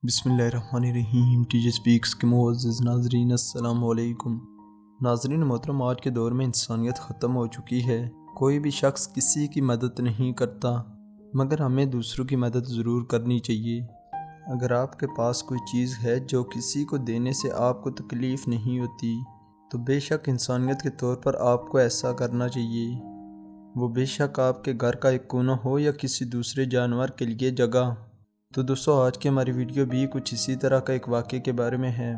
بسم اللہ الرحمن الرحیم۔ ٹی جے سپیکس کے معزز ناظرین السلام علیکم۔ ناظرین محترم، آج کے دور میں انسانیت ختم ہو چکی ہے۔ کوئی بھی شخص کسی کی مدد نہیں کرتا، مگر ہمیں دوسروں کی مدد ضرور کرنی چاہیے۔ اگر آپ کے پاس کوئی چیز ہے جو کسی کو دینے سے آپ کو تکلیف نہیں ہوتی، تو بے شک انسانیت کے طور پر آپ کو ایسا کرنا چاہیے۔ وہ بے شک آپ کے گھر کا ایک کونا ہو یا کسی دوسرے جانور کے لیے جگہ۔ تو دوستو، آج کی ہماری ویڈیو بھی کچھ اسی طرح کا ایک واقعے کے بارے میں ہے،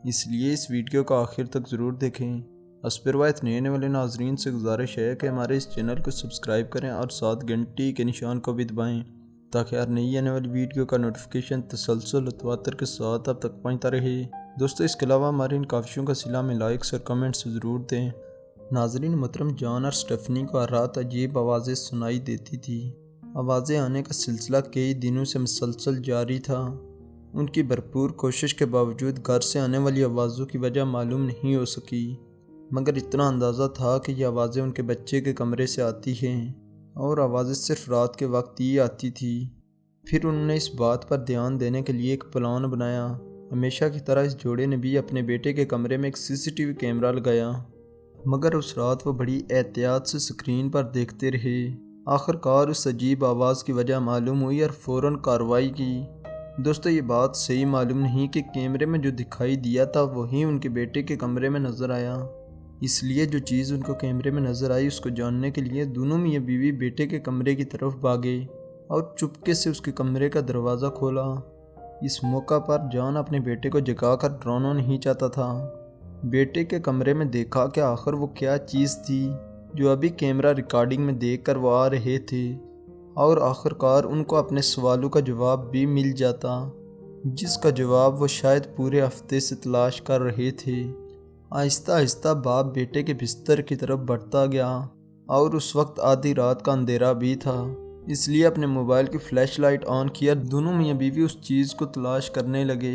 اس لیے اس ویڈیو کو آخر تک ضرور دیکھیں۔ اس پر روایت نئے والے ناظرین سے گزارش ہے کہ ہمارے اس چینل کو سبسکرائب کریں اور ساتھ گھنٹی کے نشان کو بھی دبائیں، تاکہ ہر نئی آنے والی ویڈیو کا نوٹیفیکیشن تسلسل و تواتر کے ساتھ اب تک پہنچتا رہے۔ دوستو، اس کے علاوہ ہمارے ان کاوشوں کا صلہ میں لائکس اور کمنٹس ضرور دیں۔ ناظرین محترم، جان اور سٹیفنی کو ہر رات عجیب آوازیں سنائی دیتی تھی۔ آوازیں آنے کا سلسلہ کئی دنوں سے مسلسل جاری تھا۔ ان کی بھرپور کوشش کے باوجود گھر سے آنے والی آوازوں کی وجہ معلوم نہیں ہو سکی، مگر اتنا اندازہ تھا کہ یہ آوازیں ان کے بچے کے کمرے سے آتی ہیں، اور آوازیں صرف رات کے وقت ہی آتی تھی۔ پھر انہوں نے اس بات پر دھیان دینے کے لیے ایک پلان بنایا۔ ہمیشہ کی طرح اس جوڑے نے بھی اپنے بیٹے کے کمرے میں ایک CCTV کیمرہ لگایا، مگر اس رات وہ بڑی احتیاط سے سکرین پر دیکھتے رہے۔ آخر کار اس عجیب آواز کی وجہ معلوم ہوئی اور فوراً کارروائی کی۔ دوستو، یہ بات صحیح معلوم نہیں کہ کیمرے میں جو دکھائی دیا تھا وہی ان کے بیٹے کے کمرے میں نظر آیا۔ اس لیے جو چیز ان کو کیمرے میں نظر آئی اس کو جاننے کے لیے دونوں میاں بیوی بیٹے کے کمرے کی طرف بھاگے اور چپکے سے اس کے کمرے کا دروازہ کھولا۔ اس موقع پر جان اپنے بیٹے کو جگا کر ڈرانا نہیں چاہتا تھا۔ بیٹے کے کمرے میں دیکھا کہ آخر وہ کیا چیز تھی جو ابھی کیمرہ ریکارڈنگ میں دیکھ کر وہ آ رہے تھے، اور آخر کار ان کو اپنے سوالوں کا جواب بھی مل جاتا، جس کا جواب وہ شاید پورے ہفتے سے تلاش کر رہے تھے۔ آہستہ آہستہ باپ بیٹے کے بستر کی طرف بڑھتا گیا، اور اس وقت آدھی رات کا اندھیرا بھی تھا، اس لیے اپنے موبائل کی فلیش لائٹ آن کیا دونوں میاں بیوی اس چیز کو تلاش کرنے لگے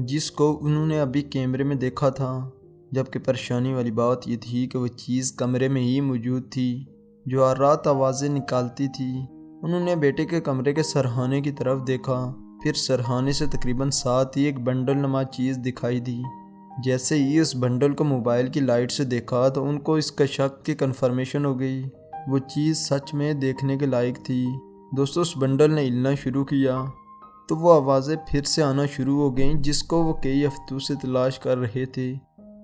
جس کو انہوں نے ابھی کیمرے میں دیکھا تھا۔ جبکہ پریشانی والی بات یہ تھی کہ وہ چیز کمرے میں ہی موجود تھی جو ہر رات آوازیں نکالتی تھی۔ انہوں نے بیٹے کے کمرے کے سرہانے کی طرف دیکھا، پھر سرہانے سے تقریباً ساتھ ہی ایک بنڈل نما چیز دکھائی دی۔ جیسے ہی اس بنڈل کو موبائل کی لائٹ سے دیکھا تو ان کو اس کا شک کی کنفرمیشن ہو گئی، وہ چیز سچ میں دیکھنے کے لائق تھی۔ دوستو، اس بنڈل نے ہلنا شروع کیا تو وہ آوازیں پھر سے آنا شروع ہو گئیں جس کو وہ کئی ہفتوں سے تلاش کر رہے تھے۔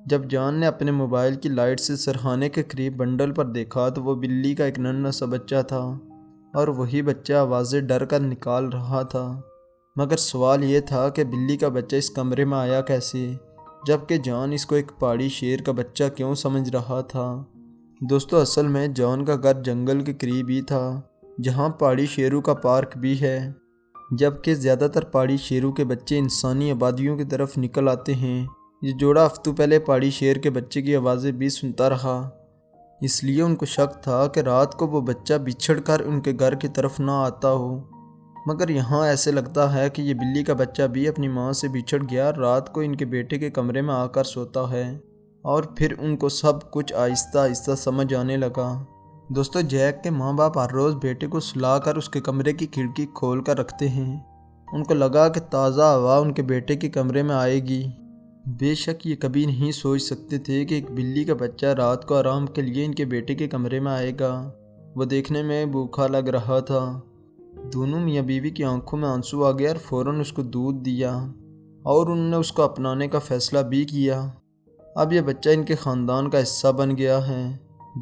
جب جان نے اپنے موبائل کی لائٹ سے سرہانے کے قریب بنڈل پر دیکھا تو وہ بلی کا ایک ننھا سا بچہ تھا، اور وہی بچہ آوازیں ڈر کر نکال رہا تھا۔ مگر سوال یہ تھا کہ بلی کا بچہ اس کمرے میں آیا کیسے، جبکہ جان اس کو ایک پہاڑی شیر کا بچہ کیوں سمجھ رہا تھا۔ دوستو، اصل میں جان کا گھر جنگل کے قریب ہی تھا، جہاں پہاڑی شیروں کا پارک بھی ہے، جبکہ زیادہ تر پہاڑی شیروں کے بچے انسانی آبادیوں کی طرف نکل آتے ہیں۔ یہ جوڑا ہفتوں پہلے پہاڑی شیر کے بچے کی آوازیں بھی سنتا رہا، اس لیے ان کو شک تھا کہ رات کو وہ بچہ بچھڑ کر ان کے گھر کی طرف نہ آتا ہو۔ مگر یہاں ایسے لگتا ہے کہ یہ بلی کا بچہ بھی اپنی ماں سے بچھڑ گیا، رات کو ان کے بیٹے کے کمرے میں آ کر سوتا ہے، اور پھر ان کو سب کچھ آہستہ آہستہ سمجھ آنے لگا۔ دوستو، جیک کے ماں باپ ہر روز بیٹے کو سلا کر اس کے کمرے کی کھڑکی کھول کر رکھتے ہیں۔ ان کو لگا کہ تازہ ہوا ان کے بیٹے کے کمرے میں آئے گی۔ بے شک یہ کبھی نہیں سوچ سکتے تھے کہ ایک بلی کا بچہ رات کو آرام کے لیے ان کے بیٹے کے کمرے میں آئے گا۔ وہ دیکھنے میں بھوکا لگ رہا تھا۔ دونوں میاں بیوی کی آنکھوں میں آنسو آ گیا اور فوراً اس کو دودھ دیا، اور انہوں نے اس کو اپنانے کا فیصلہ بھی کیا۔ اب یہ بچہ ان کے خاندان کا حصہ بن گیا ہے۔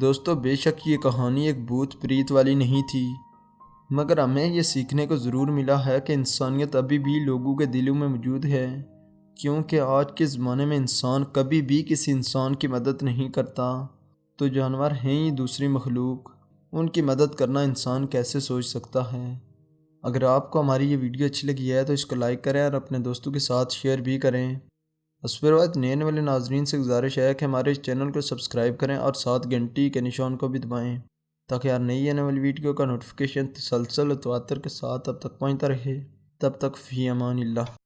دوستو، بے شک یہ کہانی ایک بھوت پریت والی نہیں تھی، مگر ہمیں یہ سیکھنے کو ضرور ملا ہے کہ انسانیت ابھی بھی لوگوں کے دلوں میں موجود ہے، کیونکہ آج کے زمانے میں انسان کبھی بھی کسی انسان کی مدد نہیں کرتا، تو جانور ہیں ہی دوسری مخلوق، ان کی مدد کرنا انسان کیسے سوچ سکتا ہے۔ اگر آپ کو ہماری یہ ویڈیو اچھی لگی ہے تو اس کو لائک کریں اور اپنے دوستوں کے ساتھ شیئر بھی کریں۔ اس پر بعد نئے والے ناظرین سے گزارش ہے کہ ہمارے اس چینل کو سبسکرائب کریں اور ساتھ گھنٹی کے نشان کو بھی دبائیں، تاکہ ہر نئی آنے والی ویڈیو کا نوٹیفیکیشن تسلسل و تواتر کے ساتھ اب تک پہنچتا رہے۔ تب تک فی امان اللہ۔